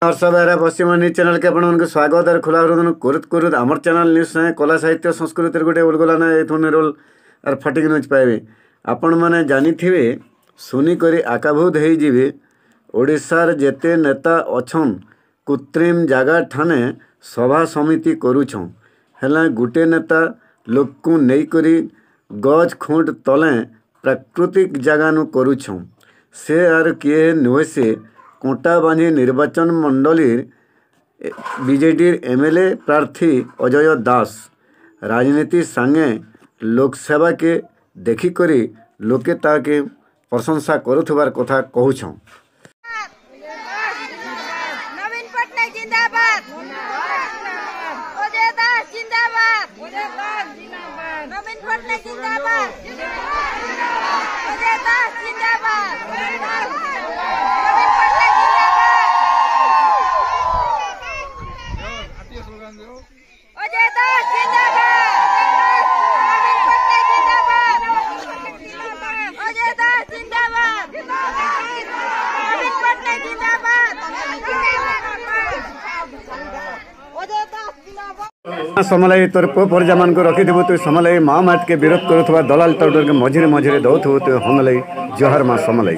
हर्षबारा पश्चिम news channel के अपन स्वागत और खुला हृदय कुरुत कुरुत आमर चैनल न्यूज कला साहित्य संस्कृति गोटे उलगलाना एथुन रोल और फटिक न्यूज पाइबे आपण मैंने जानी थे सुनिक आकाभूत हो ओडिशार जेते नेता अच्छन कृत्रिम जगह ठाने सभा समिति करुछं हेला गुटे नेता लोक को नहींकरी गज खुंट तले प्राकृतिक जगानु करुछं से आर किए नुहे से कोटा बांधी निर्वाचन मंडली बीजेडी एमएलए प्रार्थी अजय दास राजनीति सांगे लोकसेवा के देखिकरी लोके ताके प्रशंसा करुथबार कथा कहूछं। नवीन पटनायक जिंदाबाद, अजय दास जिंदाबाद, नवीन पटनायक जिंदाबाद, अजय दास जिंदाबाद, नवीन पटनायक जिंदाबाद, अजय दास जिंदाबाद, नवीन पटनायक जिंदाबाद, अजय दास जिंदाबाद, नवीन पटनायक जिंदाबाद, अजय दास जिंदाबाद। समलाई तोर पो परजा मान को रखी देबो तो समलाई माँ माट के विरोध करुथबा दलाल तौर के मझिरे मझिरे दौथबो तो हमलाई जोहर माँ समलाई।